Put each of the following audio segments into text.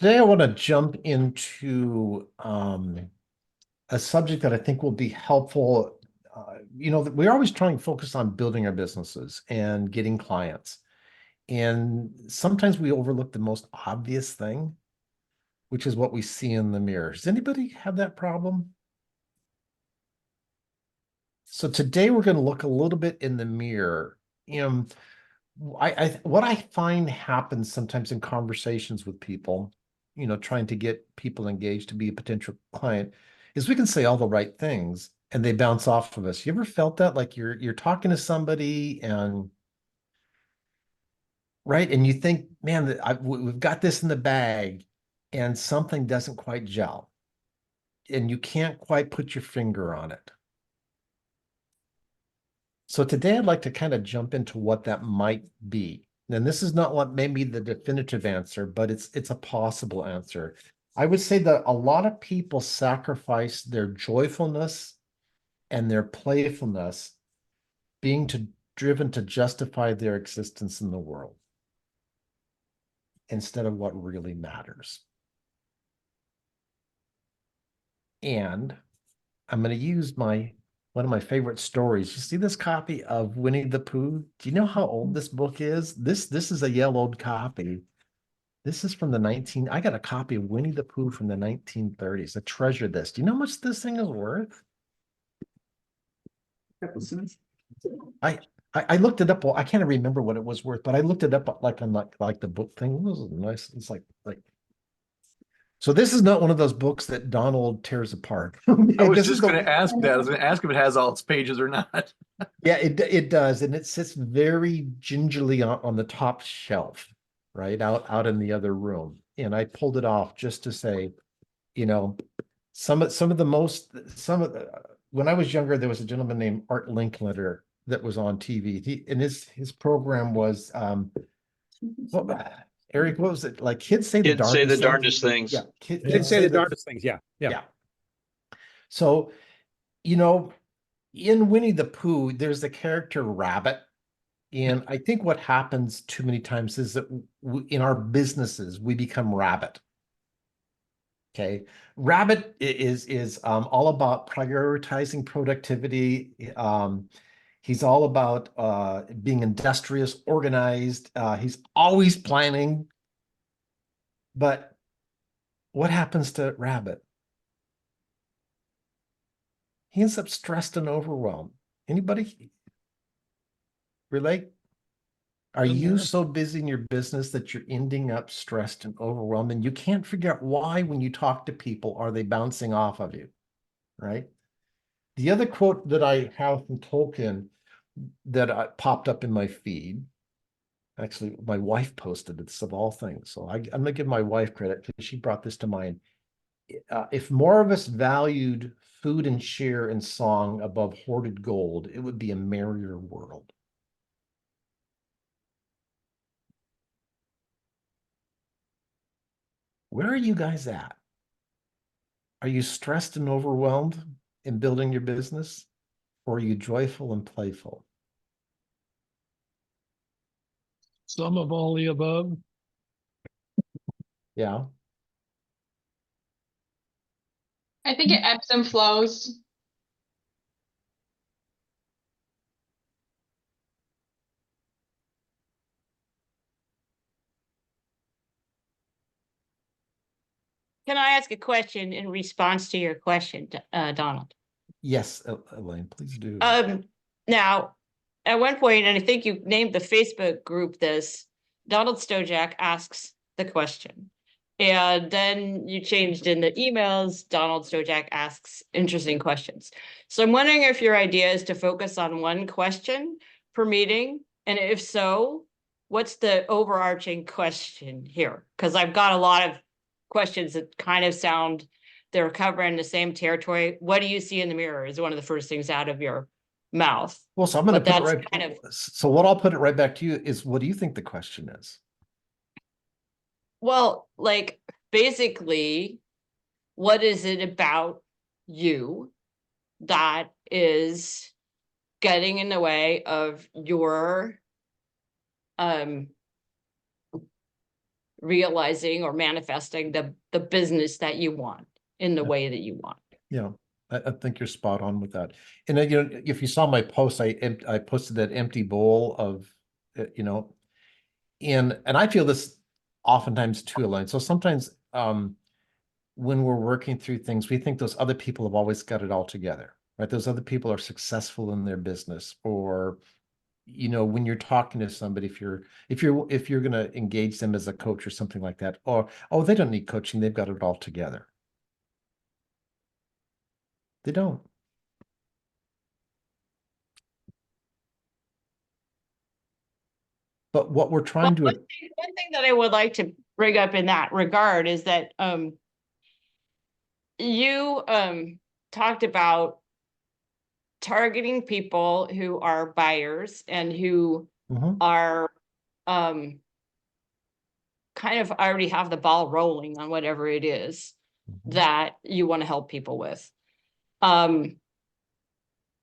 Today, I want to jump into a subject that I think will be helpful. We're always trying to focus on building our businesses and getting clients. And sometimes we overlook the most obvious thing, which is what we see in the mirror. Does anybody have that problem? So today we're going to look a little bit in the mirror. What I find happens sometimes in conversations with people, trying to get people engaged to be a potential client, is we can say all the right things and they bounce off of us. You ever felt that? Like you're talking to somebody and right, and you think, man, we've got this in the bag, and something doesn't quite gel, and you can't quite put your finger on it. So today I'd like to kind of jump into what that might be. And this is not what may be the definitive answer, but it's a possible answer. I would say that a lot of people sacrifice their joyfulness and their playfulness driven to justify their existence in the world instead of what really matters. And I'm going to use one of my favorite stories. You see this copy of Winnie the Pooh? Do you know how old this book is? This is a yellowed copy. This is from I got a copy of Winnie the Pooh from the 1930s. I treasure this. Do you know how much this thing is worth? I I looked it up. Well, I can't remember what it was worth, but I looked it up like on like the book thing. It was nice. It's like so this is not one of those books that Donald tears apart. I was This is just the going to ask that. I was going to ask if it has all its pages or not. Yeah, it does, and it sits very gingerly on the top shelf, right out in the other room. And I pulled it off just to say, you know, some of the most some of the when I was younger, there was a gentleman named Art Linkletter that was on TV. And his program was Eric, what was it like? Kids say the Kids say the darndest things. darndest things. Yeah, Kids kids say say the that. darndest things. Yeah, yeah. Yeah. So, you know, in Winnie the Pooh, there's the character Rabbit. And I think what happens too many times is that in our businesses, we become Rabbit. Okay. Rabbit is all about prioritizing productivity. He's all about being industrious, organized. He's always planning. But what happens to Rabbit? He ends up stressed and overwhelmed. Anybody relate? Are you so busy in your business that you're ending up stressed and overwhelmed, and you can't figure out why when you talk to people, are they bouncing off of you, right? The other quote that I have from Tolkien that popped up in my feed, actually, my wife posted this of all things. So I'm going to give my wife credit because she brought this to mind. If more of us valued food and cheer and song above hoarded gold, it would be a merrier world. Where are you guys at? Are you stressed and overwhelmed in building your business? Or are you joyful and playful? Some of all the above. Yeah. I think it ebbs and flows. Can I ask a question in response to your question, Donald? Yes, Elaine, please do. Now, at one point, and I think you named the Facebook group this, Donald Stojack asks the question. And then you changed in the emails, Donald Stojack asks interesting questions. So I'm wondering if your idea is to focus on one question per meeting. And if so, what's the overarching question here? Because I've got a lot of questions that kind of sound they're covering the same territory. What do you see in the mirror is one of the first things out of your mouth. Well, so I'm going to put it right. Kind of, so what I'll put it right back to you is, what do you think the question is? well, like basically, what is it about you that is getting in the way of your realizing or manifesting the business that you want in the way that you want. Yeah, I think you're spot on with that. And you know, if you saw my post, I posted that empty bowl of, you know, and I feel this oftentimes too, Elaine. So sometimes when we're working through things, we think those other people have always got it all together, right? Those other people are successful in their business, or you know, when you're talking to somebody, if you're going to engage them as a coach or something like that, or oh, they don't need coaching, they've got it all together. They don't. But what we're trying to, One thing that I would like to bring up in that regard is that you talked about targeting people who are buyers and who are kind of already have the ball rolling on whatever it is that you want to help people with. But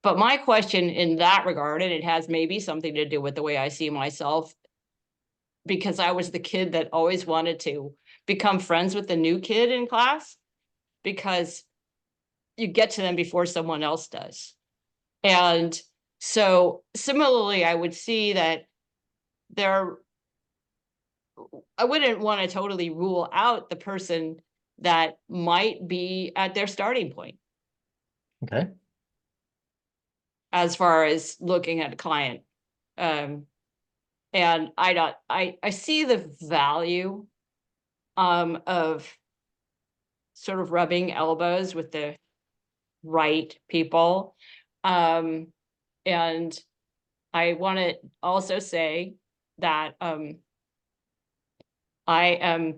my question in that regard, and it has maybe something to do with the way I see myself, because I was the kid that always wanted to become friends with the new kid in class, because you get to them before someone else does. And so similarly, I would see that I wouldn't want to totally rule out the person that might be at their starting point. okay. As far as looking at a client. And I see the value of sort of rubbing elbows with the right people. And I want to also say that I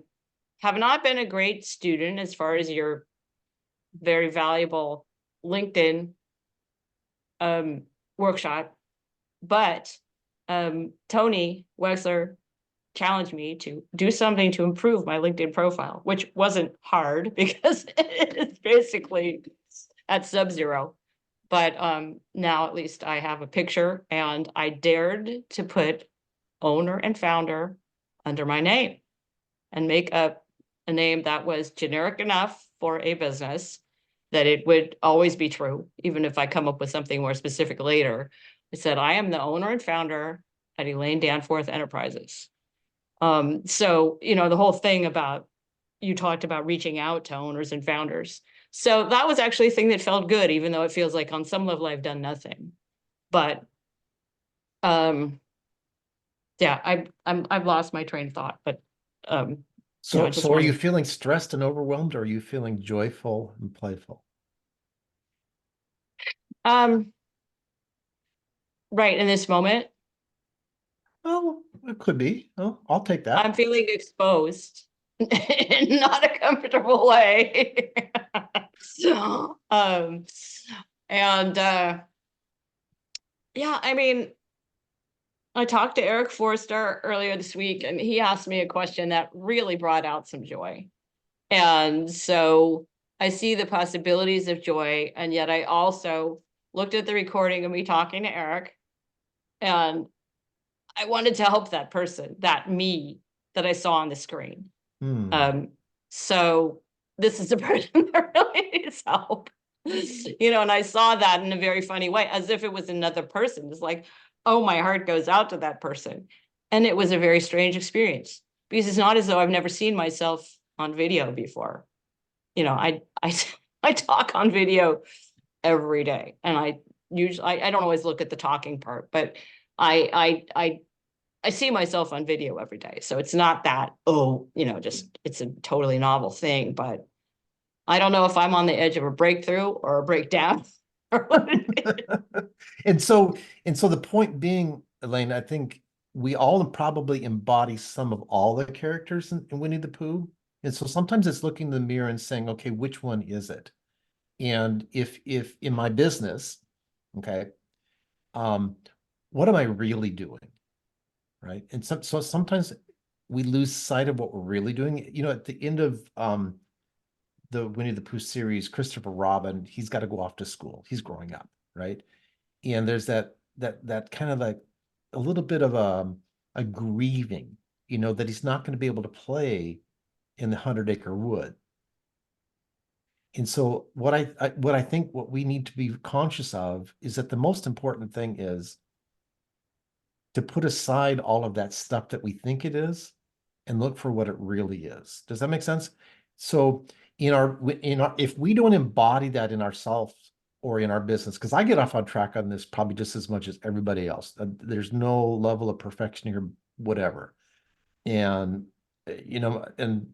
have not been a great student as far as your very valuable LinkedIn workshop, but Tony Wexler challenged me to do something to improve my LinkedIn profile, which wasn't hard because it's basically at sub-zero. But now at least I have a picture, and I dared to put owner and founder under my name and make up a name that was generic enough for a business that it would always be true, even if I come up with something more specific later. I said, I am the owner and founder at Elaine Danforth Enterprises. So, you know, the whole thing about, you talked about reaching out to owners and founders. So that was actually a thing that felt good, even though it feels like on some level I've done nothing. But yeah, I've lost my train of thought, but So, I just so are you wanted- feeling stressed and overwhelmed, or are you feeling joyful and playful? Right in this moment, Well, it could be. Oh, I'll take that. I'm feeling exposed in not a comfortable way. So, and yeah, I mean, I talked to Eric Forster earlier this week, and he asked me a question that really brought out some joy. And so I see the possibilities of joy, and yet I also looked at the recording of me talking to Eric, and I wanted to help that person, that me that I saw on the screen. So this is a person that really needs help. You know, and I saw that in a very funny way, as if it was another person. It's like, oh, my heart goes out to that person. And it was a very strange experience, because it's not as though I've never seen myself on video before. You know, I talk on video every day, and I don't always look at the talking part, but I see myself on video every day. So it's not that, oh, you know, just it's a totally novel thing, but I don't know if I'm on the edge of a breakthrough or a breakdown. And so the point being, Elaine, I think we all probably embody some of all the characters in Winnie the Pooh. And so sometimes it's looking in the mirror and saying, okay, which one is it? And if in my business, okay, what am I really doing? Right. And so sometimes we lose sight of what we're really doing. You know, at the end of the Winnie the Pooh series, Christopher Robin, he's got to go off to school. He's growing up, right? And there's that kind of like a little bit of a grieving that he's not going to be able to play in the 100-acre wood. And so what I think what we need to be conscious of is that the most important thing is to put aside all of that stuff that we think it is and look for what it really is. Does that make sense? So if we don't embody that in ourselves or in our business, because I get off on track on this probably just as much as everybody else. There's no level of perfection here, whatever. And, and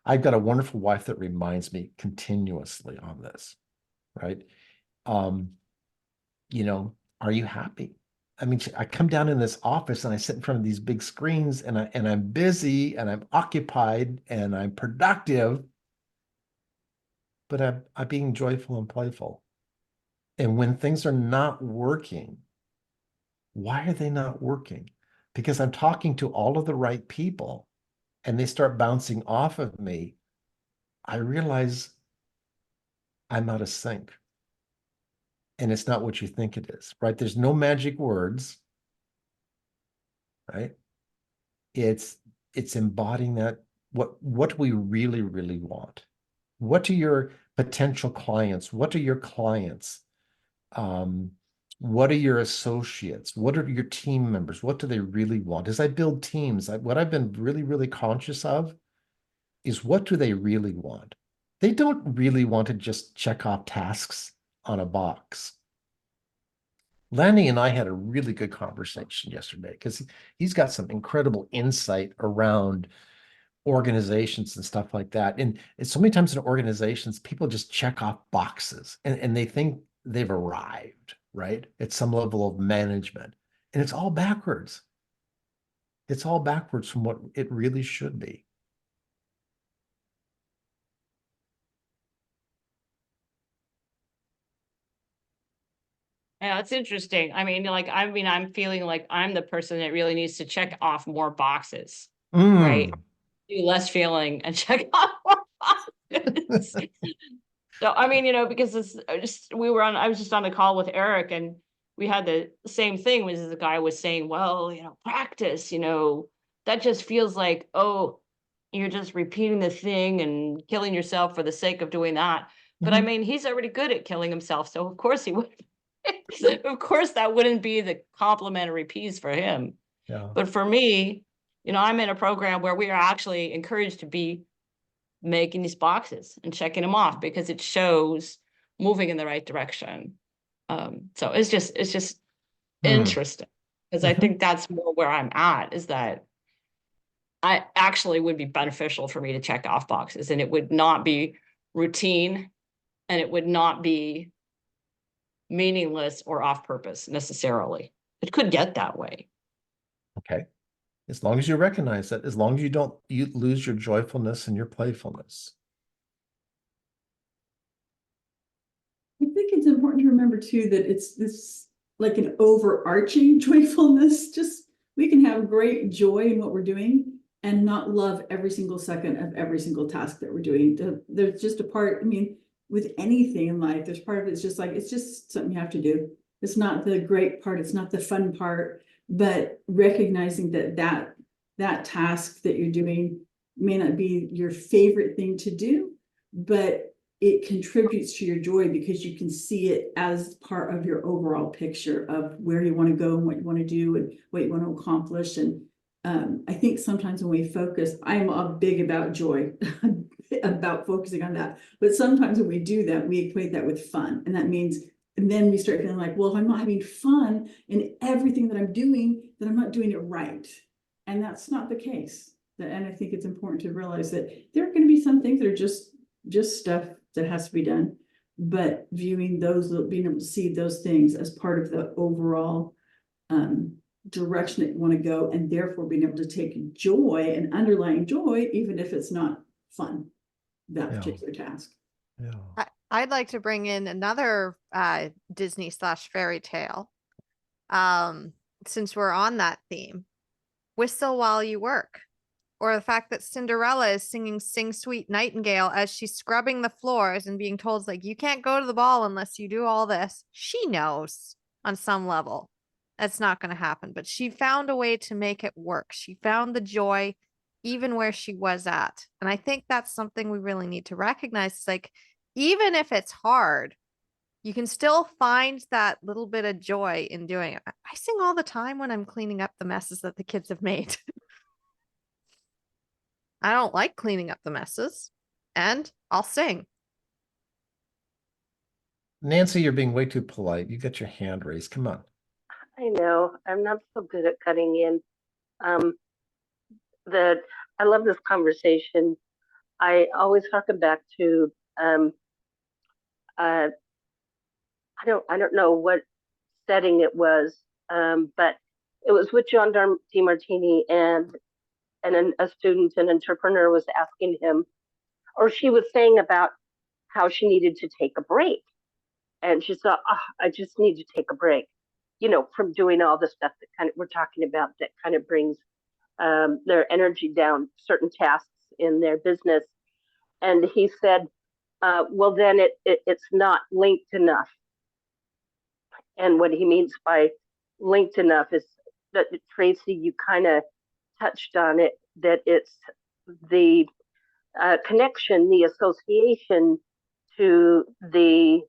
I've got a wonderful wife that reminds me continuously on this, right? Are you happy? I mean, I come down in this office and I sit in front of these big screens and I'm busy and I'm occupied and I'm productive, but I'm being joyful and playful. And when things are not working, why are they not working? Because I'm talking to all of the right people and they start bouncing off of me. I realize I'm out of sync. And it's not what you think it is, right? There's no magic words, right? It's embodying that. What do we really, really want? What do your potential clients? What are your clients? What are your associates? What are your team members? What do they really want? As I build teams, what I've been really, really conscious of is what do they really want? They don't really want to just check off tasks on a box. Lanny and I had a really good conversation yesterday because he's got some incredible insight around organizations and stuff like that. And so many times in organizations, people just check off boxes and they think they've arrived, right? At some level of management. And it's all backwards. It's all backwards from what it really should be. Yeah, it's interesting. I mean, I'm feeling like I'm the person that really needs to check off more boxes, right? Do less feeling and check off more boxes. So, I mean, because I was just on a call with Eric and we had the same thing, was the guy was saying, well, practice, that just feels like, oh, you're just repeating the thing and killing yourself for the sake of doing that. But I mean, he's already good at killing himself. So of course he would. Of course, that wouldn't be the complimentary piece for him. Yeah. But for me, I'm in a program where we are actually encouraged to be making these boxes and checking them off because it shows moving in the right direction. So it's just interesting because I think that's more where I'm at, is that I actually would be beneficial for me to check off boxes and it would not be routine and it would not be meaningless or off purpose necessarily. It could get that way. Okay. As long as you recognize that, as long as you lose your joyfulness and your playfulness. I think it's important to remember too that it's this like an overarching joyfulness. Just we can have great joy in what we're doing and not love every single second of every single task that we're doing. There's just a part, I mean, with anything in life, there's part of it's just something you have to do. It's not the great part, it's not the fun part, but recognizing that task that you're doing may not be your favorite thing to do, but it contributes to your joy because you can see it as part of your overall picture of where you want to go and what you want to do and what you want to accomplish. And I think sometimes when we focus, I'm big about joy, about focusing on that. But sometimes when we do that, we equate that with fun. And that means, and then we start feeling like, well, if I'm not having fun in everything that I'm doing, then I'm not doing it right. And that's not the case. And I think it's important to realize that there are going to be some things that are just stuff that has to be done, but viewing those, being able to see those things as part of the overall direction that you want to go, and therefore being able to take joy and underlying joy, even if it's not fun, that particular task. Yeah. I'd like to bring in another Disney/fairy tale. Since we're on that theme, whistle while you work. Or the fact that Cinderella is singing Sing Sweet Nightingale as she's scrubbing the floors and being told, like, you can't go to the ball unless you do all this. She knows on some level. That's not going to happen. But she found a way to make it work. She found the joy even where she was at. And I think that's something we really need to recognize. It's like, even if it's hard, you can still find that little bit of joy in doing it. I sing all the time when I'm cleaning up the messes that the kids have made. I don't like cleaning up the messes, and I'll sing. Nancy, you're being way too polite. You got your hand raised. Come on. I know. I'm not so good at cutting in. I love this conversation. I always harken back to I don't know what setting it was, but it was with John DeMartini, and a student, an entrepreneur, was asking him, or she was saying about how she needed to take a break, and she thought, I just need to take a break, from doing all the stuff that kind of we're talking about that kind of brings their energy down, certain tasks in their business. And he said, well, then it's not linked enough. And what he means by linked enough is that, Tracy, you kind of touched on it, that it's the connection, the association to the,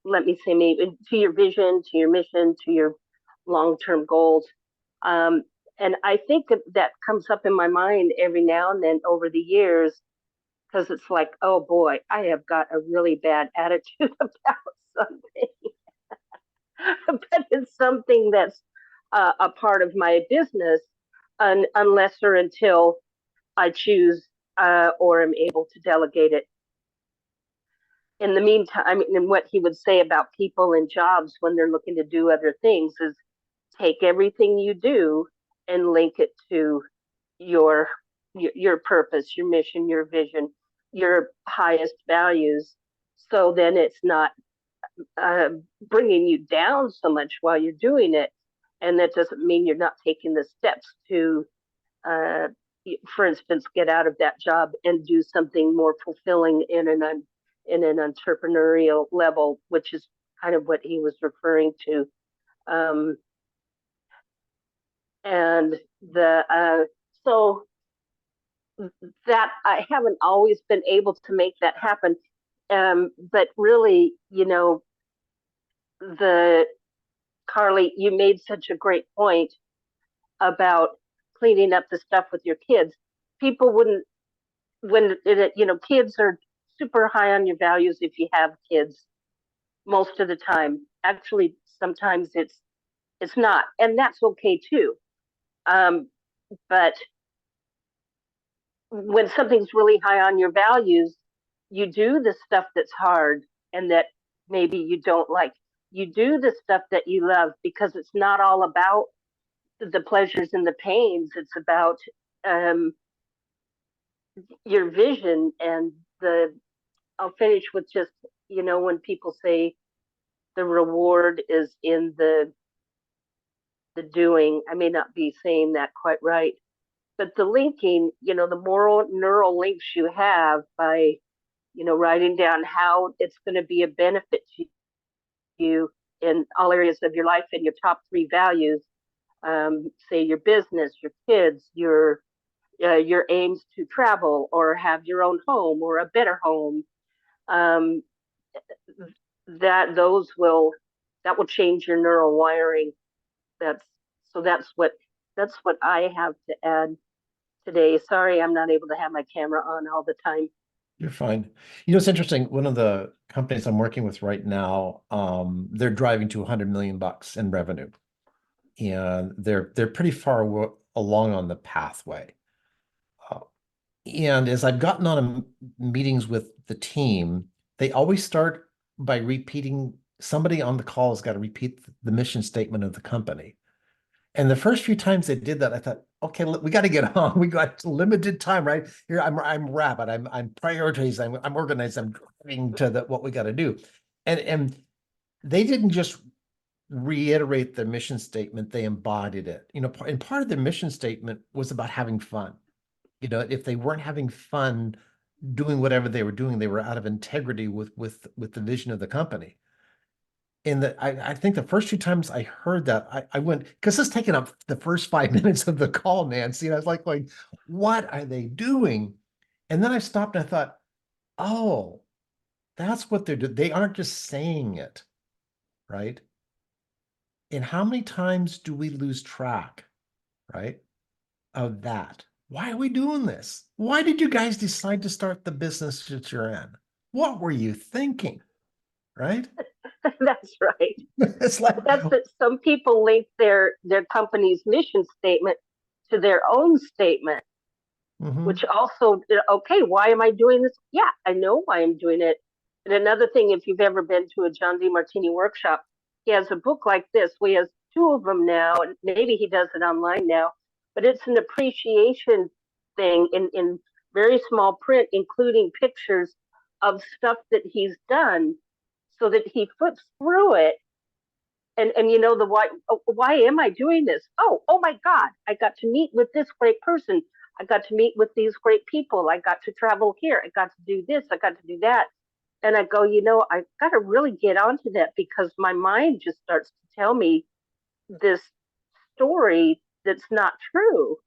let me say, maybe to your vision, to your mission, to your long-term goals. And I think that comes up in my mind every now and then over the years, because it's like, oh boy, I have got a really bad attitude about something. But it's something that's a part of my business, unless or until I choose or am able to delegate it. In the meantime, I mean, and what he would say about people and jobs when they're looking to do other things is take everything you do and link it to your purpose, your mission, your vision, your highest values. So then it's not bringing you down so much while you're doing it. And that doesn't mean you're not taking the steps to, for instance, get out of that job and do something more fulfilling in an entrepreneurial level, which is kind of what he was referring to. And so that I haven't always been able to make that happen. But really, Carly, you made such a great point about cleaning up the stuff with your kids. People wouldn't, kids are super high on your values if you have kids most of the time. Actually, sometimes it's not, and that's okay too. But when something's really high on your values, you do the stuff that's hard and that maybe you don't like. You do the stuff that you love, because it's not all about the pleasures and the pains. It's about your vision. And I'll finish with just, when people say the reward is in the doing, I may not be saying that quite right, but the linking, the moral neural links you have by, writing down how it's going to be a benefit to you in all areas of your life and your top 3 values, say your business, your kids, your aims to travel or have your own home or a better home, that will change your neural wiring. That's what I have to add today. Sorry, I'm not able to have my camera on all the time. You're fine. It's interesting. One of the companies I'm working with right now, they're driving to 100 million bucks in revenue, and they're pretty far along on the pathway. And as I've gotten on meetings with the team, they always start by repeating. Somebody on the call has got to repeat the mission statement of the company. And the first few times they did that, I thought, okay, look, we got to get on. We got limited time, right? Here, I'm rapid. I'm prioritizing. I'm organized. I'm driving to what we got to do. And they didn't just reiterate their mission statement; they embodied it. And part of their mission statement was about having fun. If they weren't having fun doing whatever they were doing, they were out of integrity with the vision of the company. And I think the first few times I heard that, I went, because it's taking up the first 5 minutes of the call, Nancy. And I was like, what are they doing? And then I stopped and I thought, oh, that's what they're doing. They aren't just saying it, right? And how many times do we lose track, right, of that? Why are we doing this? Why did you guys decide to start the business that you're in? What were you thinking, right? That's right. It's like, That's that some people link their company's mission statement to their own statement, mhm. which also, okay, why am I doing this? Yeah, I know why I'm doing it. And another thing, if you've ever been to a John D. Martini workshop, he has a book like this. Well, he has two of them now, and maybe he does it online now, but it's an appreciation thing in very small print, including pictures of stuff that he's done, so that he flips through it. And you know, the why am I doing this? Oh my God, I got to meet with this great person. I got to meet with these great people. I got to travel here. I got to do this. I got to do that. And I go, you know, I got to really get onto that, because my mind just starts to tell me this story that's not true.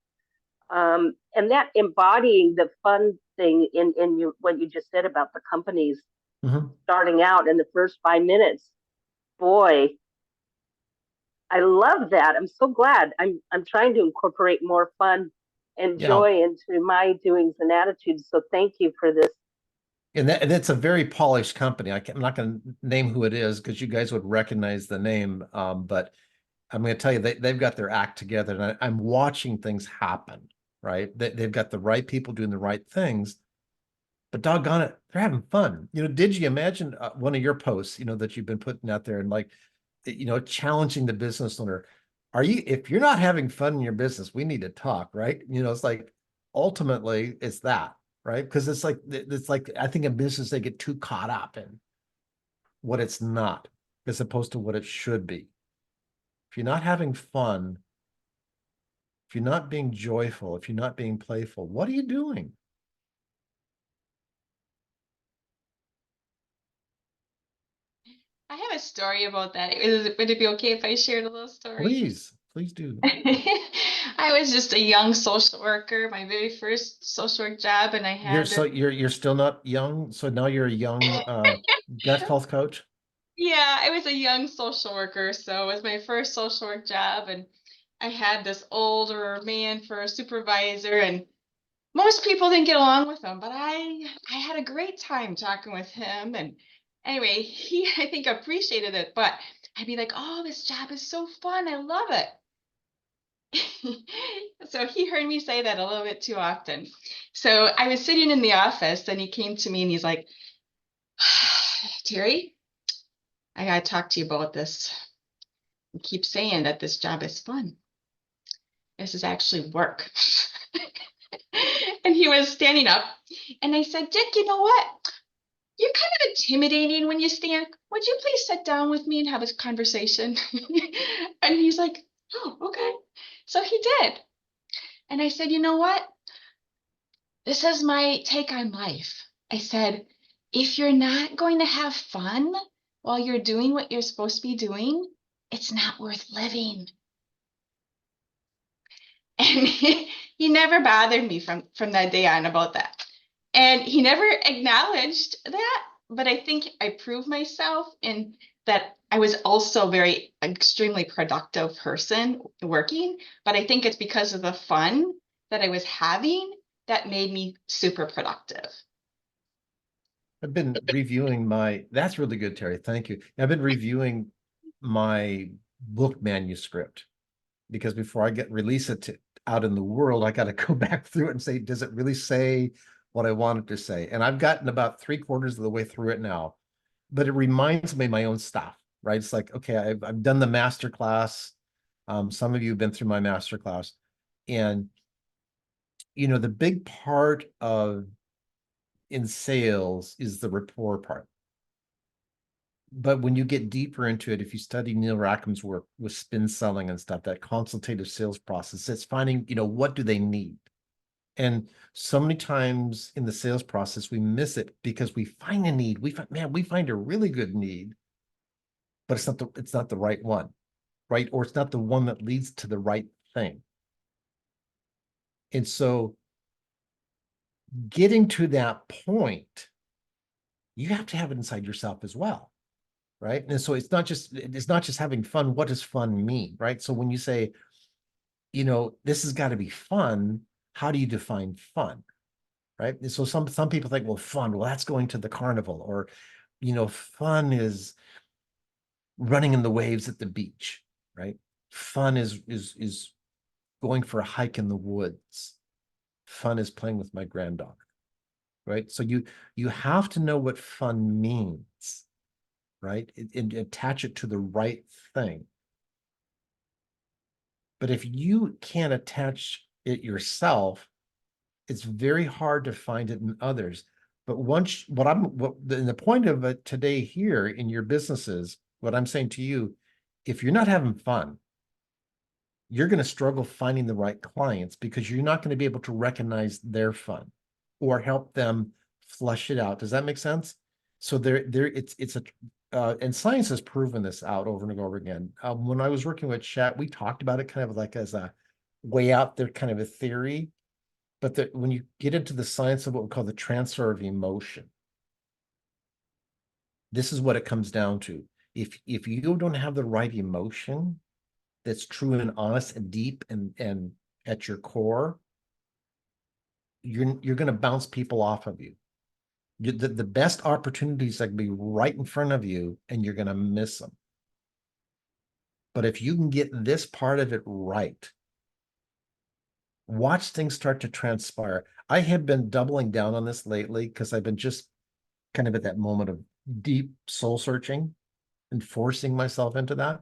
And that embodying the fun thing in you, what you just said about the companies Mhm. starting out in the first 5 minutes, boy, I love that. I'm so glad. I'm trying to incorporate more fun and Yeah. joy into my doings and attitudes. So thank you for this. And that's a very polished company. I'm not going to name who it is because you guys would recognize the name. But I'm going to tell you, they've got their act together, and I'm watching things happen, right? They've got the right people doing the right things, but doggone it, they're having fun. Did you imagine one of your posts, that you've been putting out there, and challenging the business owner? If you're not having fun in your business, we need to talk, right? It's like, ultimately it's that, right? Because it's like, I think in business, they get too caught up in what it's not, as opposed to what it should be. If you're not having fun, if you're not being joyful, if you're not being playful, what are you doing? I have a story about that. Would it be okay if I shared a little story? Please do. I was just a young social worker, my very first social work job, and I had You're still not young, so now you're a young gut health coach? yeah, I was a young social worker, so it was my first social work job, and I had this older man for a supervisor, and most people didn't get along with him, but I had a great time talking with him. And anyway, he I think appreciated it, but I'd be like, "Oh, this job is so fun. I love it." So he heard me say that a little bit too often. So I was sitting in the office and he came to me and he's like, "Terry, I gotta talk to you about this. You keep saying that this job is fun. This is actually work." And he was standing up and I said, "Dick, you know what? You're kind of intimidating when you stand. Would you please sit down with me and have a conversation?" And he's like, "Oh, okay." So he did. And I said, "You know what? This is my take on life." I said, "If you're not going to have fun while you're doing what you're supposed to be doing, it's not worth living." And he never bothered me from that day on about that. And he never acknowledged that, but I think I proved myself in that I was also very extremely productive person working, but I think it's because of the fun that I was having that made me super productive. I've been reviewing that's really good, Terry. Thank you. I've been reviewing my book manuscript, because before I release it out in the world, I got to go back through it and say, does it really say what I wanted to say? And I've gotten about 3/4 of the way through it now, but it reminds me of my own stuff, right? It's like, okay, I've done the master class. Some of you have been through my master class, and the big part in sales is the rapport part. But when you get deeper into it, if you study Neil Rackham's work with spin selling and stuff, that consultative sales process, it's finding, what do they need? And so many times in the sales process, we miss it because we find a need. We find a really good need. but it's not the right one, right? Or it's not the one that leads to the right thing. And so getting to that point, you have to have it inside yourself as well, right? And so it's not just having fun. What does fun mean, right? So when you say, this has got to be fun, how do you define fun, right? And so some people think, well, fun, well, that's going to the carnival, or fun is running in the waves at the beach, right? Fun is going for a hike in the woods. Fun is playing with my granddaughter, right? So you have to know what fun means, right? And attach it to the right thing. But if you can't attach it yourself, it's very hard to find it in others. But the point of it today here in your businesses, what I'm saying to you, if you're not having fun, you're going to struggle finding the right clients, because you're not going to be able to recognize their fun or help them flush it out. Does that make sense? So and science has proven this out over and over again. When I was working with Chat, we talked about it kind of like as a way out there, kind of a theory. But when you get into the science of what we call the transfer of emotion, this is what it comes down to. If you don't have the right emotion that's true and honest and deep and at your core, you're going to bounce people off of you. The best opportunities that can be right in front of you, and you're going to miss them. But if you can get this part of it right, watch things start to transpire. I have been doubling down on this lately because I've been just kind of at that moment of deep soul searching and forcing myself into that.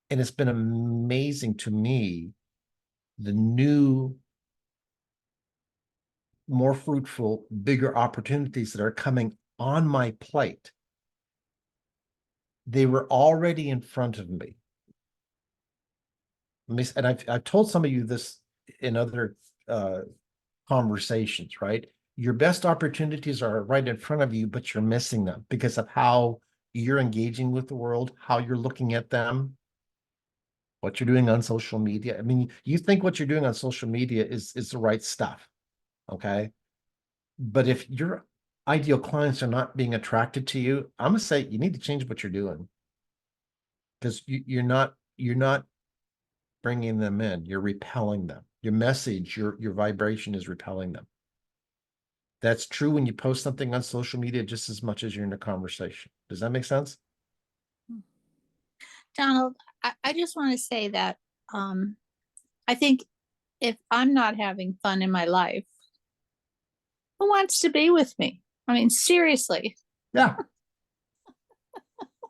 And it's been amazing to me, the new, more fruitful, bigger opportunities that are coming on my plate. They were already in front of me. And I've told some of you this in other conversations, right? Your best opportunities are right in front of you, but you're missing them because of how you're engaging with the world, how you're looking at them, what you're doing on social media. I mean, you think what you're doing on social media is the right stuff, okay? But if your ideal clients are not being attracted to you, I'm gonna say you need to change what you're doing, because you're not bringing them in. You're repelling them. Your message, your vibration is repelling them. That's true when you post something on social media just as much as you're in a conversation. Does that make sense? Donald, I just want to say that I think if I'm not having fun in my life, who wants to be with me? I mean, seriously. Yeah.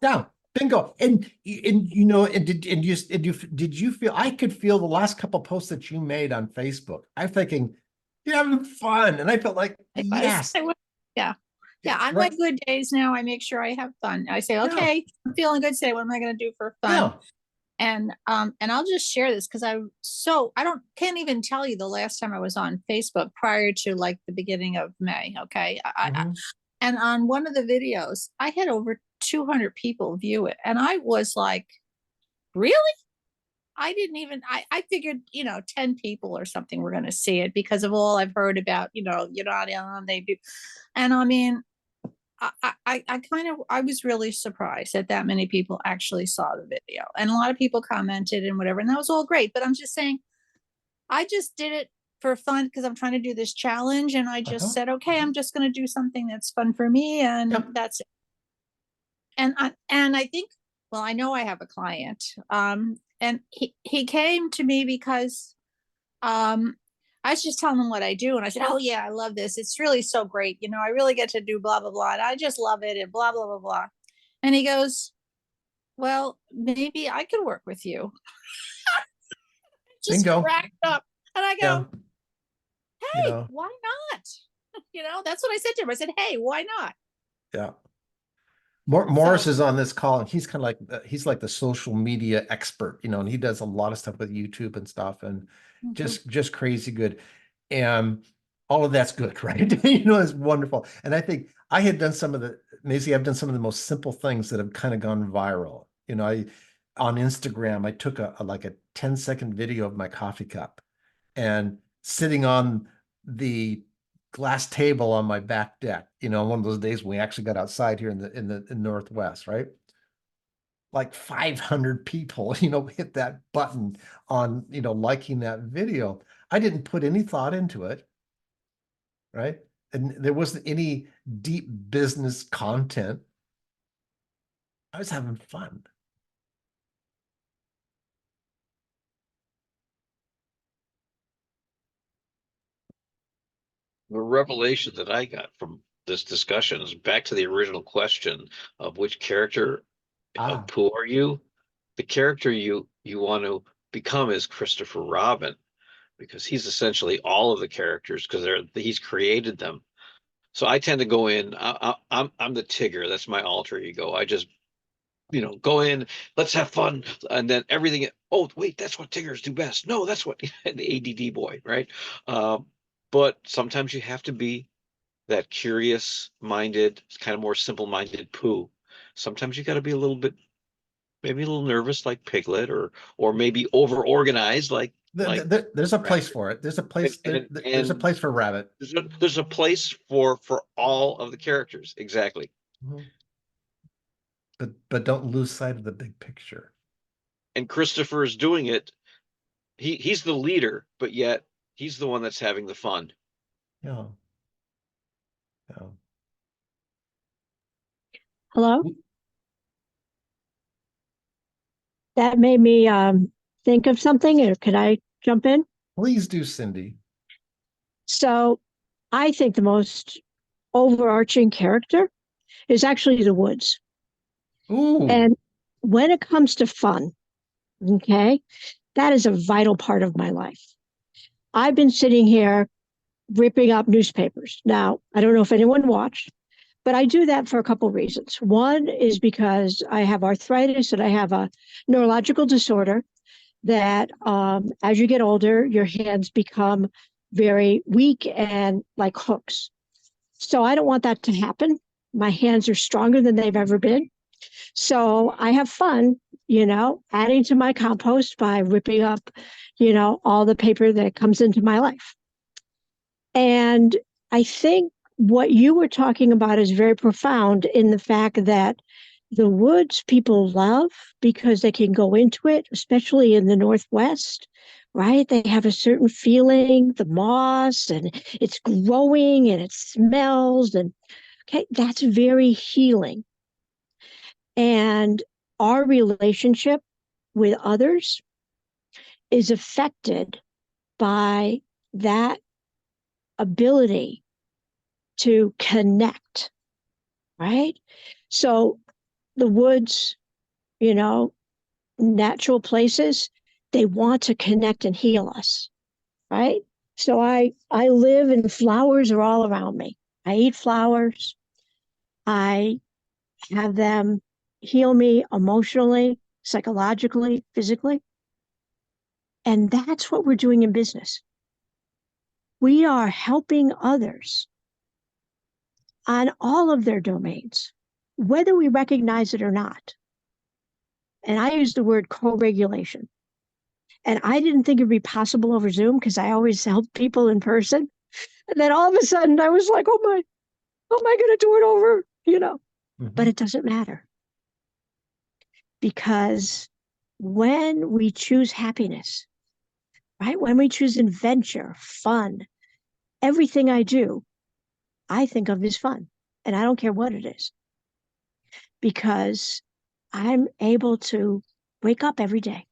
Yeah. Bingo. And did you feel, I could feel the last couple of posts that you made on Facebook. I'm thinking, you're having fun. And I felt like, yes. Yeah. Yeah. On my good days now, I make sure I have fun. I say, okay, I'm feeling good today. What am I going to do for fun? Yeah. And I'll just share this because can't even tell you the last time I was on Facebook prior to like the beginning of May. Okay. And on one of the videos, I had over 200 people view it. And I was like, really? I didn't even, I figured, 10 people or something were going to see it because of all I've heard about, you're not on, they do. And I mean, I was really surprised that many people actually saw the video, and a lot of people commented and whatever, and that was all great. But I'm just saying, I just did it for fun because I'm trying to do this challenge, and I just said, okay, I'm just going to do something that's fun for me, and that's it. And I think, well, I know I have a client, and he came to me because I was just telling him what I do. And I said, oh yeah, I love this. It's really so great. I really get to do blah, blah, blah. And I just love it and blah, blah, blah, blah. And he goes, well, maybe I could work with you. Just cracked up. And I go, hey, why not? That's what I said to him. I said, hey, why not? Yeah. Morris is on this call, and he's kind of like, he's like the social media expert, and he does a lot of stuff with YouTube and stuff, and just crazy good. And all of that's good, right? It's wonderful. And I think I had done Maisie, I've done some of the most simple things that have kind of gone viral. You know, on Instagram, I took like a 10-second video of my coffee cup and sitting on the glass table on my back deck, you know, one of those days when we actually got outside here in the Northwest, right? Like 500 people, you know, hit that button on, you know, liking that video. I didn't put any thought into it, right? And there wasn't any deep business content. I was having fun. The revelation that I got from this discussion is back to the original question of which character Ah. of Pooh are you? The character you want to become is Christopher Robin, because he's essentially all of the characters because he's created them. So I tend to go in. I'm the Tigger. That's my alter ego. I just, you know, go in. Let's have fun, and then everything. Oh wait, that's what Tiggers do best. No, that's what the ADD boy, right? But sometimes you have to be that curious-minded, kind of more simple-minded Pooh. Sometimes you got to be a little bit, maybe a little nervous like Piglet, or maybe over-organized like There's a place for it. There's a place. There's a place for Rabbit. There's a place for all of the characters. Exactly. But don't lose sight of the big picture. And Christopher is doing it. He's the leader, but yet he's the one that's having the fun. Yeah. Yeah. Hello? That made me think of something, or could I jump in? Please do, Cindy. So I think the most overarching character is actually the woods. Ooh. And when it comes to fun, okay, that is a vital part of my life. I've been sitting here ripping up newspapers. Now, I don't know if anyone watched, but I do that for a couple of reasons. One is because I have arthritis and I have a neurological disorder that as you get older, your hands become very weak and like hooks. So I don't want that to happen. My hands are stronger than they've ever been. So I have fun, you know, adding to my compost by ripping up, you know, all the paper that comes into my life. And I think what you were talking about is very profound in the fact that the woods people love because they can go into it, especially in the Northwest, right? They have a certain feeling, the moss, and it's growing and it smells. And okay, that's very healing. And our relationship with others is affected by that ability to connect, right? So the woods, you know, natural places, they want to connect and heal us, right? So I live and flowers are all around me. I eat flowers. I have them heal me emotionally, psychologically, physically. And that's what we're doing in business. We are helping others on all of their domains, whether we recognize it or not. And I use the word co-regulation. And I didn't think it'd be possible over Zoom because I always help people in person. And then all of a sudden I was like, oh my, how am I going to do it over? You know, but it doesn't matter. Because when we choose happiness, right? When we choose adventure, fun, everything I do, I think of as fun. And I don't care what it is. Because I'm able to wake up every day.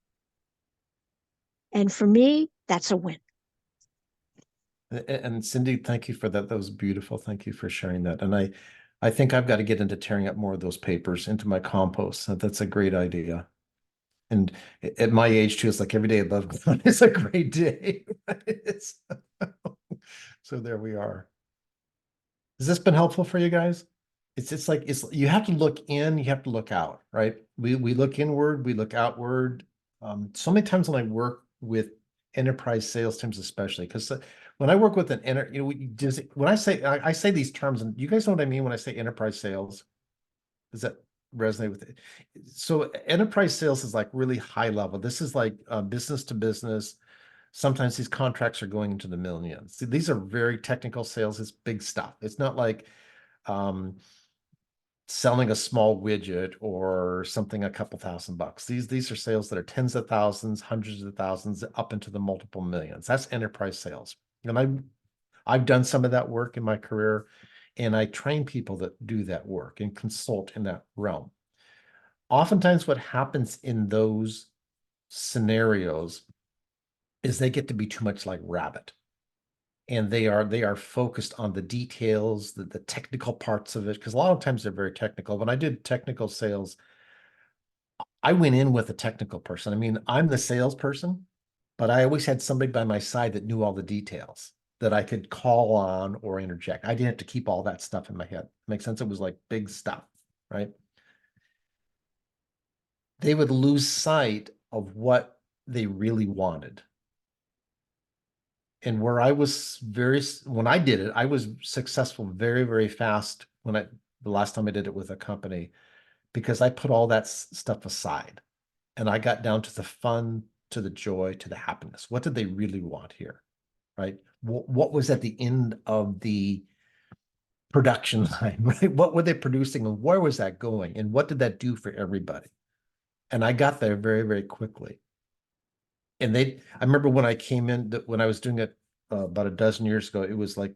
And for me, that's a win. And Cindy, thank you for that. That was beautiful. Thank you for sharing that. And I think I've got to get into tearing up more of those papers into my compost. That's a great idea. And at my age too, it's like every day above ground is a great day. So there we are. Has this been helpful for you guys? It's like you have to look in, you have to look out, right? We look inward, we look outward. So many times when I work with enterprise sales teams, especially because when I work with when I say these terms, and you guys know what I mean when I say enterprise sales. Is that resonate with it. So enterprise sales is like really high level. This is like business to business. Sometimes these contracts are going into the millions. See, these are very technical sales. It's big stuff. It's not like selling a small widget or something a couple $1,000. These are sales that are tens of thousands, hundreds of thousands, up into the multiple millions. That's enterprise sales. And I've done some of that work in my career, and I train people that do that work and consult in that realm. Oftentimes what happens in those scenarios is they get to be too much like rabbit. And they are focused on the details, the technical parts of it, because a lot of times they're very technical. When I did technical sales, I went in with a technical person. I mean, I'm the salesperson, but I always had somebody by my side that knew all the details that I could call on or interject. I didn't have to keep all that stuff in my head. Makes sense? It was like big stuff, right? They would lose sight of what they really wanted. And where I was when I did it, I was successful very, very fast the last time I did it with a company, because I put all that stuff aside and I got down to the fun, to the joy, to the happiness. What did they really want here, right? What was at the end of the production line, right? What were they producing and where was that going? And what did that do for everybody? And I got there very, very quickly. And I remember when I came in, when I was doing it about a dozen years ago, it was like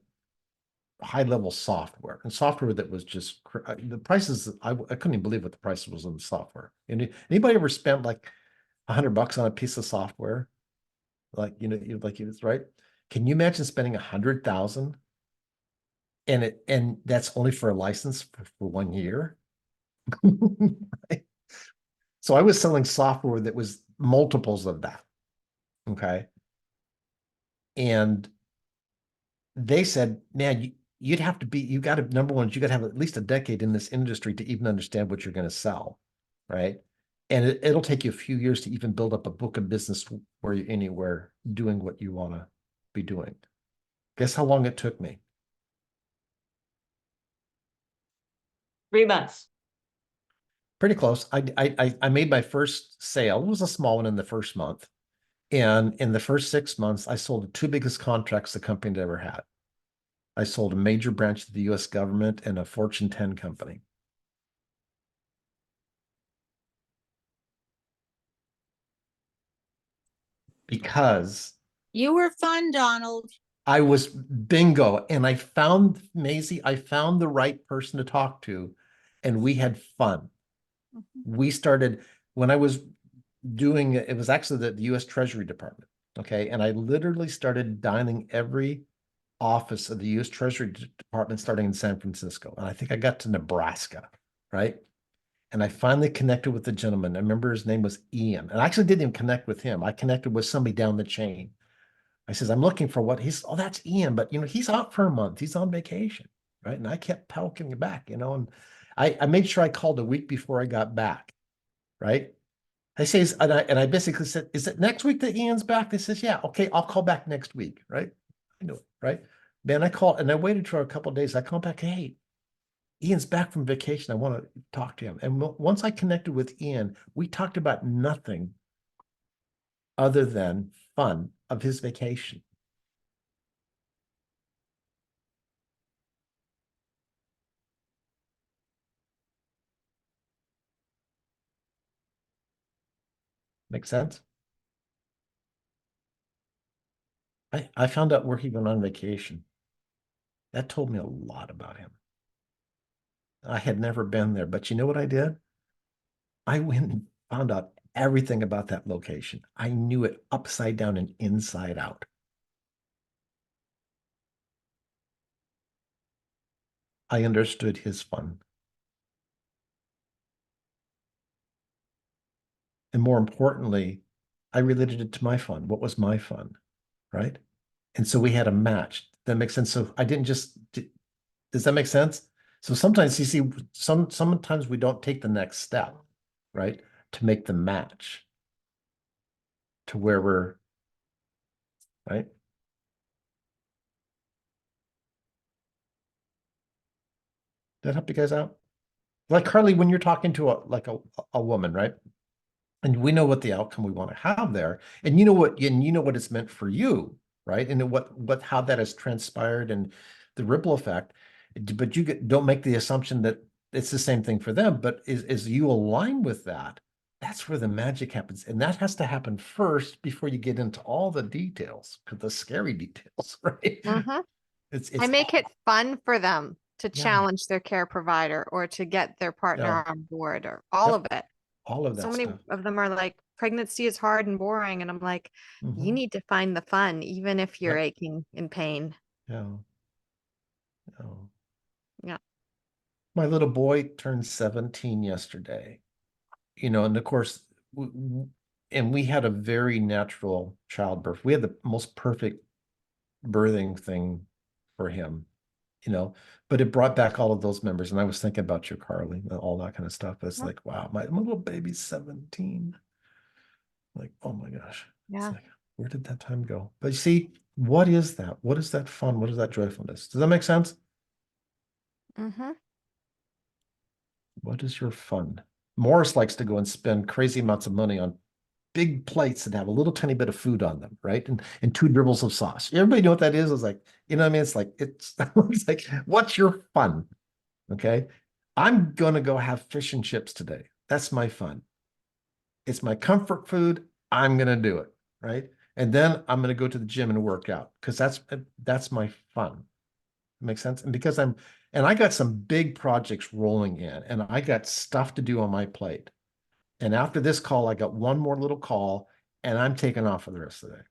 high level software and software that was just the prices. I couldn't even believe what the price was on the software. And anybody ever spent like $100 on a piece of software? Like, like it was right. Can you imagine spending 100,000? And that's only for a license for 1 year. Right? So I was selling software that was multiples of that. Okay. And they said, man, you got to, number one, you got to have at least a decade in this industry to even understand what you're going to sell. Right. And it'll take you a few years to even build up a book of business where you're anywhere doing what you want to be doing. Guess how long it took me? 3 months. Pretty close. I made my first sale. It was a small one in the first month. And in the first 6 months, I sold the 2 biggest contracts the company had ever had. I sold a major branch of the US government and a Fortune 10 company. Because You were fun, Donald. I was bingo. And I found, Maisie, I found the right person to talk to, and we had fun. We started, when I was doing, it was actually the US Treasury Department. Okay. And I literally started dialing every office of the US Treasury Department starting in San Francisco. And I think I got to Nebraska, right? And I finally connected with the gentleman. I remember his name was Ian. And I actually didn't even connect with him. I connected with somebody down the chain. I says, I'm looking for what he's, oh, that's Ian, but he's out for a month. He's on vacation, right? And I kept poking back, and I made sure I called a week before I got back, right? I say, and I basically said, is it next week that Ian's back? They says, yeah, okay, I'll call back next week, right? I know it, right? Man, I called and I waited for a couple of days. I called back, hey, Ian's back from vacation. I want to talk to him. And once I connected with Ian, we talked about nothing other than fun of his vacation. Make sense? I found out where he went on vacation. That told me a lot about him. I had never been there, but you know what I did? I went and found out everything about that location. I knew it upside down and inside out. I understood his fun. And more importantly, I related it to my fun. What was my fun? Right? And so we had a match. That makes sense. So I didn't just, does that make sense? So sometimes you see, sometimes we don't take the next step, right? To make the match to where we're, right? That help you guys out? Like Carly, when you're talking to a woman, right? And we know what the outcome we want to have there, and you know what it's meant for you, right? And what how that has transpired and the ripple effect. But don't make the assumption that it's the same thing for them. But as you align with that, that's where the magic happens, and that has to happen first before you get into all the details, the scary details, right? Mhm. It's I make it fun for them to Yeah. challenge their care provider or to get their partner Yeah. on board or all Yep. of it. all of that So many stuff. of them are like, pregnancy is hard and boring. And I'm like, you Mhm. need to find the fun, even if you're Yep. aching in pain. Yeah. Oh. Yeah. My little boy turned 17 yesterday, and of course, and we had a very natural childbirth. We had the most perfect birthing thing for him, but it brought back all of those memories. And I was thinking about you, Carly, and all that kind of stuff. It's Mhm. like, wow, my little baby's 17. Like, oh my gosh. It's Yeah. like, where did that time go? But you see, what is that? What is that fun? What is that joyfulness? Does that make sense? Mm-hmm. What is your fun? Morris likes to go and spend crazy amounts of money on big plates that have a little tiny bit of food on them, right? And two dribbles of sauce. Everybody know what that is? It's like, what I mean? It's like, it's like, what's your fun? Okay. I'm gonna go have fish and chips today. That's my fun. It's my comfort food. I'm gonna do it, right? And then I'm gonna go to the gym and work out because that's my fun. Makes sense. And because I got some big projects rolling in, and I got stuff to do on my plate. And after this call, I got one more little call, and I'm taking off for the rest of the day.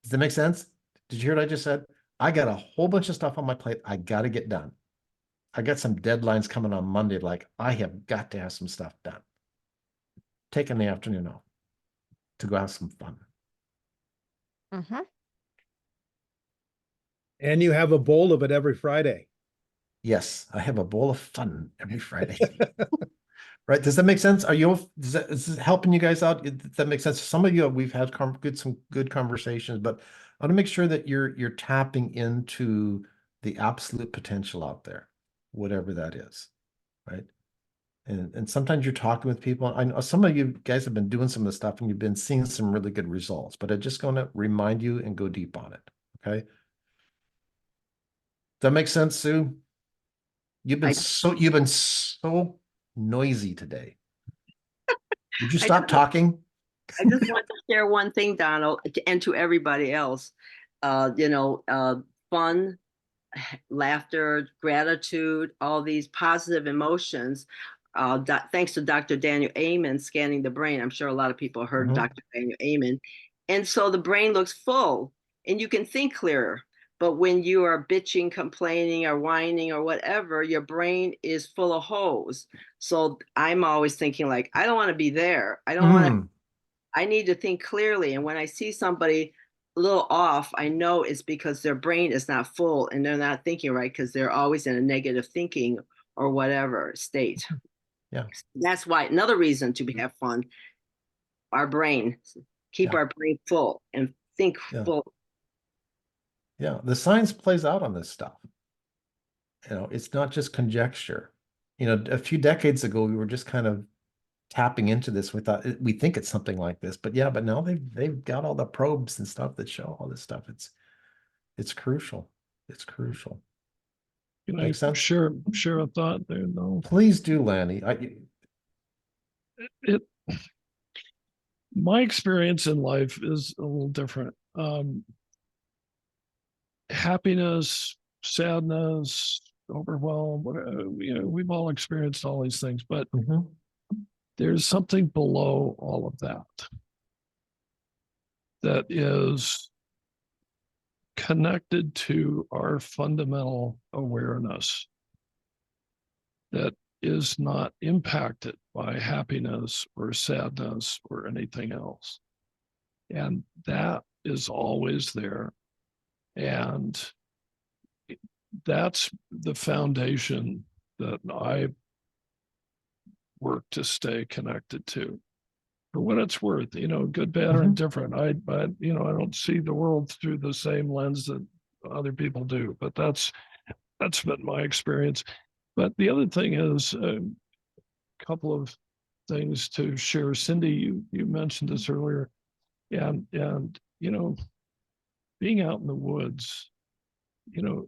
Does that make sense? Did you hear what I just said? I got a whole bunch of stuff on my plate I got to get done. I got some deadlines coming on Monday. Like, I have got to have some stuff done. Taking the afternoon off to go have some fun. Mm-hmm. And you have a bowl of it every Friday. Yes, I have a bowl of fun every Friday. Right? Does that make sense? Is this helping you guys out? Does that make sense? Some of you, we've had some good conversations, but I want to make sure that you're tapping into the absolute potential out there, whatever that is, right? And sometimes you're talking with people. I know some of you guys have been doing some of the stuff and you've been seeing some really good results, but I'm just going to remind you and go deep on it. Okay. Does that make sense, Sue? You've been so noisy today. Did you stop talking? I just want to share one thing, Donald, and to everybody else. Fun, laughter, gratitude, all these positive emotions. Thanks to Dr. Daniel Amen scanning the brain. I'm sure a lot of people heard Mhm. Dr. Daniel Amen. And so the brain looks full and you can think clearer. But when you are bitching, complaining, or whining, or whatever, your brain is full of holes. So I'm always thinking, like, I don't want to be there. I don't want to. I need to think clearly. And when I see somebody a little off, I know it's because their brain is not full and they're not thinking right because they're always in a negative thinking or whatever state. Yeah. That's why another reason to have fun, our brain, keep our brain full and think full. Yeah, the science plays out on this stuff. It's not just conjecture. A few decades ago, we were just kind of tapping into this. We think it's something like this, but now they've got all the probes and stuff that show all this stuff. It's crucial. It's crucial. Can I Make sense? share a thought there, though? Please do, Lanny. My experience in life is a little different. Happiness, sadness, overwhelm, we've all experienced all these things, but there's something below all of that is connected to our fundamental awareness that is not impacted by happiness or sadness or anything else. And that is always there. And that's the foundation that I work to stay connected to. For what it's worth, good, bad, or indifferent. I don't see the world through the same lens that other people do, but that's been my experience. But the other thing is a couple of things to share. Cindy, you mentioned this earlier, and you know, being out in the woods, you know,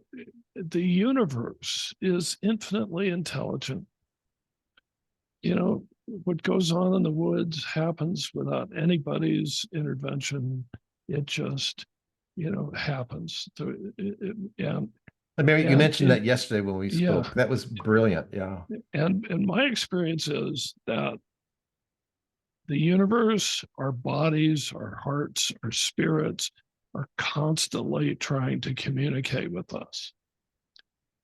the universe is infinitely intelligent. You know, what goes on in the woods happens without anybody's intervention. It just, you know, happens. So, and Mary, you and mentioned it- that yesterday when we yeah. spoke. That was brilliant. Yeah. And my experience is that the universe, our bodies, our hearts, our spirits are constantly trying to communicate with us.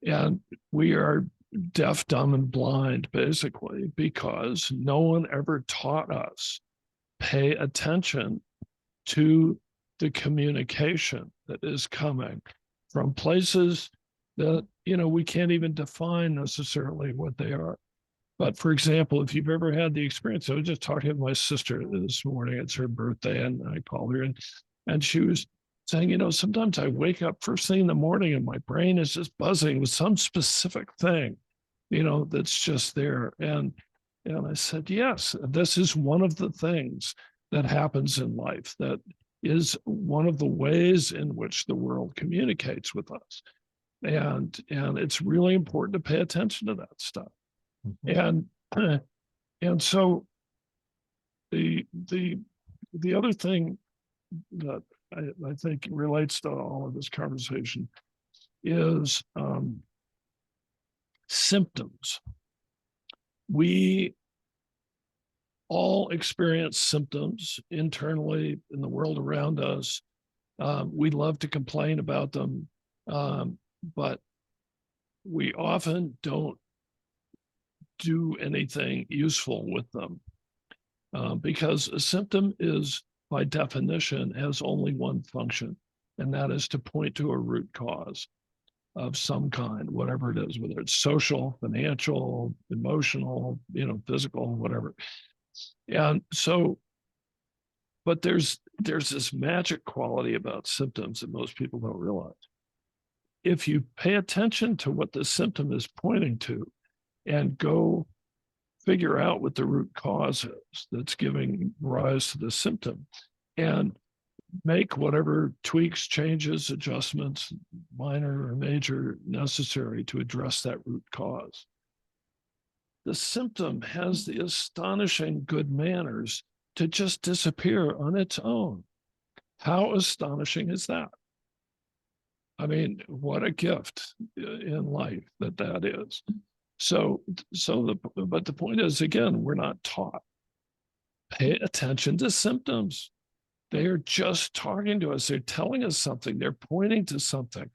And we are deaf, dumb, and blind, basically, because no one ever taught us pay attention to the communication that is coming from places that, you know, we can't even define necessarily what they are. But for example, if you've ever had the experience, I was just talking to my sister this morning, it's her birthday, and I called her and she was saying, you know, sometimes I wake up first thing in the morning and my brain is just buzzing with some specific thing, you know, that's just there. And I said, yes, this is one of the things that happens in life, that is one of the ways in which the world communicates with us. And it's really important to pay attention to that stuff. And so the other thing that I think relates to all of this conversation is symptoms. We all experience symptoms internally in the world around us. We love to complain about them, but we often don't do anything useful with them, because a symptom is, by definition, has only one function, and that is to point to a root cause of some kind, whatever it is, whether it's social, financial, emotional, you know, physical, whatever. And so, but there's this magic quality about symptoms that most people don't realize. If you pay attention to what the symptom is pointing to and go figure out what the root cause is that's giving rise to the symptom, and make whatever tweaks, changes, adjustments, minor or major, necessary to address that root cause, the symptom has the astonishing good manners to just disappear on its own. How astonishing is that? I mean, what a gift in life that is. But the point is, again, we're not taught. Pay attention to symptoms. They are just talking to us. They're telling us something. They're pointing to something.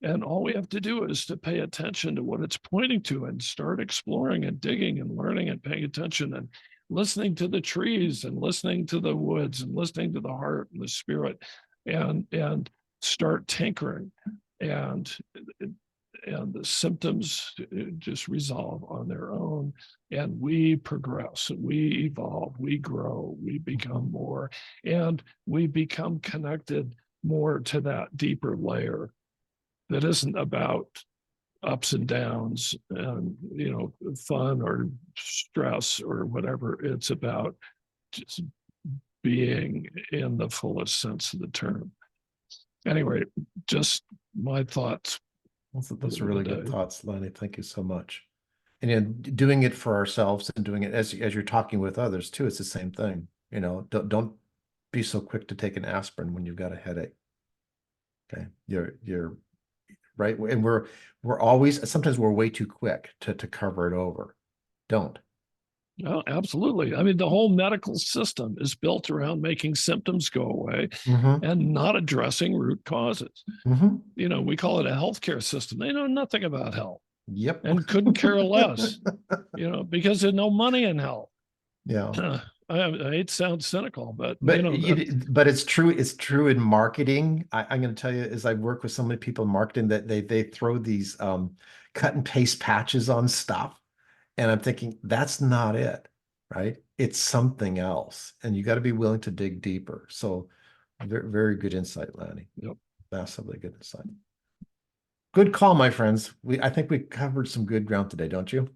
And all we have to do is to pay attention to what it's pointing to and start exploring and digging and learning and paying attention and listening to the trees and listening to the woods and listening to the heart and the spirit, and start tinkering. And the symptoms just resolve on their own, and we progress, we evolve, we grow, we become more, and we become connected more to that deeper layer that isn't about ups and downs and, you know, fun or stress or whatever. It's about just being in the fullest sense of the term. Anyway, just my thoughts. Those are really good thoughts, Lenny. Thank you so much. And then doing it for ourselves and doing it as you're talking with others too, it's the same thing. You know, don't be so quick to take an aspirin when you've got a headache. Okay, you're right, and we're always, sometimes we're way too quick to cover it over. Don't. Oh, absolutely. I mean, the whole medical system is built around making symptoms go away and not addressing root causes. You know, we call it a healthcare system. They know nothing about health. Yep. And couldn't care less, you know, because there's no money in health. Yeah. I hate to sound cynical, but But you know, but it's true. It's true in marketing. I'm going to tell you, as I work with so many people in marketing, that they throw these cut and paste patches on stuff. And I'm thinking, that's not it, right? It's something else. And you got to be willing to dig deeper. So very, very good insight, Lanny. Yep. Massively good insight. Good call, my friends. I think we covered some good ground today, don't you?